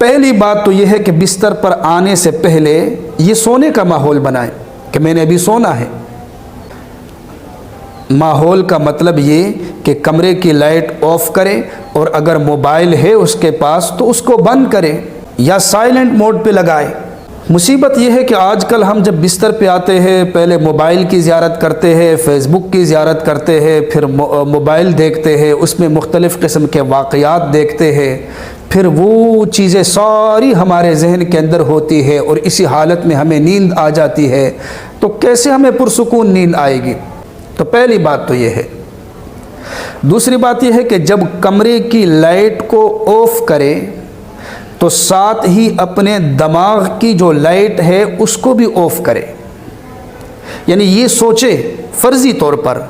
پہلی بات تو یہ ہے کہ بستر پر آنے سے پہلے یہ سونے کا ماحول بنائیں کہ میں نے ابھی سونا ہے۔ ماحول کا مطلب یہ کہ کمرے کی لائٹ آف کرے، اور اگر موبائل ہے اس کے پاس تو اس کو بند کرے یا سائلنٹ موڈ پہ لگائے۔ مصیبت یہ ہے کہ آج کل ہم جب بستر پہ آتے ہیں پہلے موبائل کی زیارت کرتے ہیں، فیس بک کی زیارت کرتے ہیں، پھر موبائل دیکھتے ہیں، اس میں مختلف قسم کے واقعات دیکھتے ہیں، پھر وہ چیزیں ساری ہمارے ذہن کے اندر ہوتی ہے اور اسی حالت میں ہمیں نیند آ جاتی ہے۔ تو کیسے ہمیں پرسکون نیند آئے گی؟ تو پہلی بات تو یہ ہے۔ دوسری بات یہ ہے کہ جب کمرے کی لائٹ کو آف کرے تو ساتھ ہی اپنے دماغ کی جو لائٹ ہے اس کو بھی آف کرے، یعنی یہ سوچے فرضی طور پر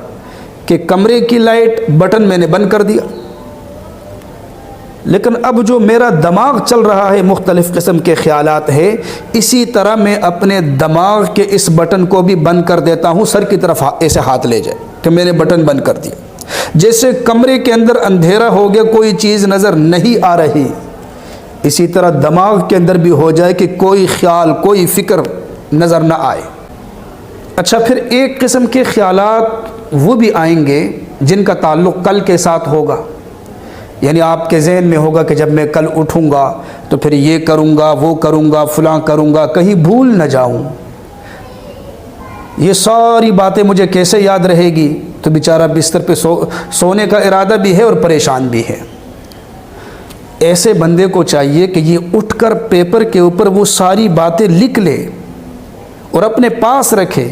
کہ کمرے کی لائٹ بٹن میں نے بند کر دیا، لیکن اب جو میرا دماغ چل رہا ہے مختلف قسم کے خیالات ہے، اسی طرح میں اپنے دماغ کے اس بٹن کو بھی بند کر دیتا ہوں، سر کی طرف ایسے ہاتھ لے جائے کہ میں نے بٹن بند کر دیا۔ جیسے کمرے کے اندر اندھیرا ہو گیا، کوئی چیز نظر نہیں آ رہی، اسی طرح دماغ کے اندر بھی ہو جائے کہ کوئی خیال کوئی فکر نظر نہ آئے۔ اچھا، پھر ایک قسم کے خیالات وہ بھی آئیں گے جن کا تعلق کل کے ساتھ ہوگا، یعنی آپ کے ذہن میں ہوگا کہ جب میں کل اٹھوں گا تو پھر یہ کروں گا، وہ کروں گا، فلاں کروں گا، کہیں بھول نہ جاؤں، یہ ساری باتیں مجھے کیسے یاد رہے گی؟ تو بیچارہ بستر پہ سونے کا ارادہ بھی ہے اور پریشان بھی ہے۔ ایسے بندے کو چاہیے کہ یہ اٹھ کر پیپر کے اوپر وہ ساری باتیں لکھ لے اور اپنے پاس رکھے۔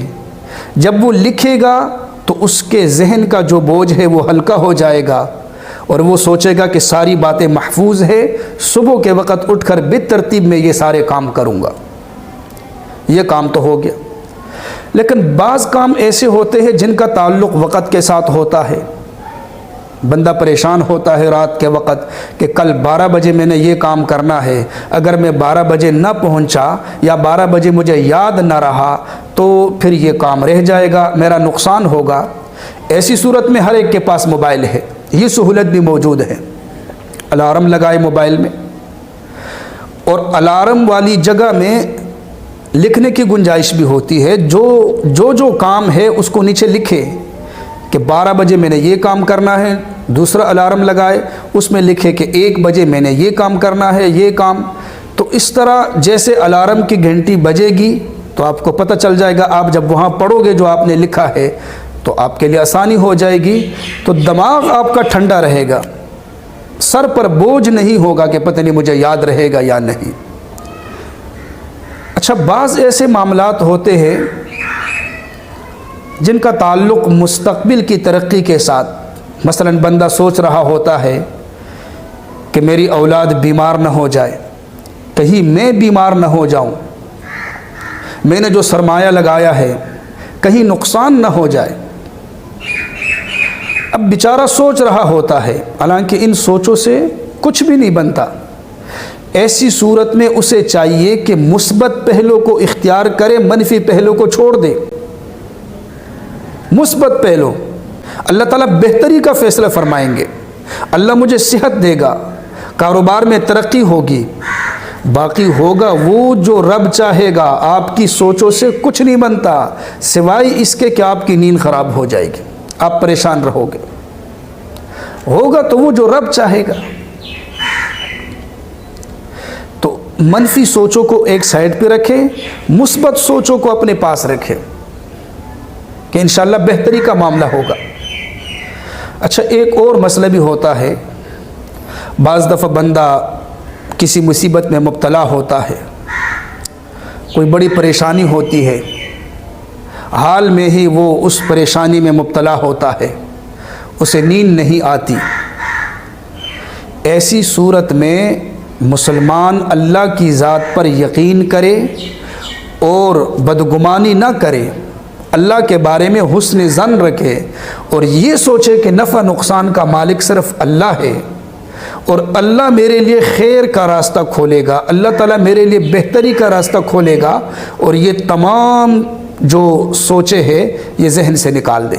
جب وہ لکھے گا تو اس کے ذہن کا جو بوجھ ہے وہ ہلکا ہو جائے گا اور وہ سوچے گا کہ ساری باتیں محفوظ ہے، صبح کے وقت اٹھ کر بالترتیب میں یہ سارے کام کروں گا۔ یہ کام تو ہو گیا، لیکن بعض کام ایسے ہوتے ہیں جن کا تعلق وقت کے ساتھ ہوتا ہے۔ بندہ پریشان ہوتا ہے رات کے وقت کہ کل 12 بجے میں نے یہ کام کرنا ہے، اگر میں 12 بجے نہ پہنچا یا 12 بجے مجھے یاد نہ رہا تو پھر یہ کام رہ جائے گا، میرا نقصان ہوگا۔ ایسی صورت میں ہر ایک کے پاس موبائل ہے، یہ سہولت بھی موجود ہے، الارم لگائے موبائل میں، اور الارم والی جگہ میں لکھنے کی گنجائش بھی ہوتی ہے، جو کام ہے اس کو نیچے لکھے کہ 12 بجے میں نے یہ کام کرنا ہے، دوسرا الارم لگائے اس میں لکھے کہ 1 بجے میں نے یہ کام کرنا ہے، یہ کام۔ تو اس طرح جیسے الارم کی گھنٹی بجے گی تو آپ کو پتہ چل جائے گا، آپ جب وہاں پڑھو گے جو آپ نے لکھا ہے تو آپ کے لیے آسانی ہو جائے گی، تو دماغ آپ کا ٹھنڈا رہے گا، سر پر بوجھ نہیں ہوگا کہ پتہ نہیں مجھے یاد رہے گا یا نہیں۔ اچھا، بعض ایسے معاملات ہوتے ہیں جن کا تعلق مستقبل کی ترقی کے ساتھ، مثلا بندہ سوچ رہا ہوتا ہے کہ میری اولاد بیمار نہ ہو جائے، کہیں میں بیمار نہ ہو جاؤں، میں نے جو سرمایہ لگایا ہے کہیں نقصان نہ ہو جائے۔ اب بیچارہ سوچ رہا ہوتا ہے، حالانکہ ان سوچوں سے کچھ بھی نہیں بنتا۔ ایسی صورت میں اسے چاہیے کہ مثبت پہلو کو اختیار کرے، منفی پہلو کو چھوڑ دے۔ مثبت پہلو، اللہ تعالیٰ بہتری کا فیصلہ فرمائیں گے، اللہ مجھے صحت دے گا، کاروبار میں ترقی ہوگی، باقی ہوگا وہ جو رب چاہے گا۔ آپ کی سوچوں سے کچھ نہیں بنتا سوائے اس کے کہ آپ کی نیند خراب ہو جائے گی، آپ پریشان رہو گے۔ ہوگا تو وہ جو رب چاہے گا۔ تو منفی سوچوں کو ایک سائڈ پہ رکھے، مثبت سوچوں کو اپنے پاس رکھے کہ انشاءاللہ بہتری کا معاملہ ہوگا۔ اچھا، ایک اور مسئلہ بھی ہوتا ہے، بعض دفعہ بندہ کسی مصیبت میں مبتلا ہوتا ہے، کوئی بڑی پریشانی ہوتی ہے، حال میں ہی وہ اس پریشانی میں مبتلا ہوتا ہے، اسے نیند نہیں آتی۔ ایسی صورت میں مسلمان اللہ کی ذات پر یقین کرے اور بدگمانی نہ کرے، اللہ کے بارے میں حسن ظن رکھے اور یہ سوچے کہ نفع نقصان کا مالک صرف اللہ ہے اور اللہ میرے لیے خیر کا راستہ کھولے گا، اللہ تعالیٰ میرے لیے بہتری کا راستہ کھولے گا، اور یہ تمام جو سوچے ہیں یہ ذہن سے نکال دے۔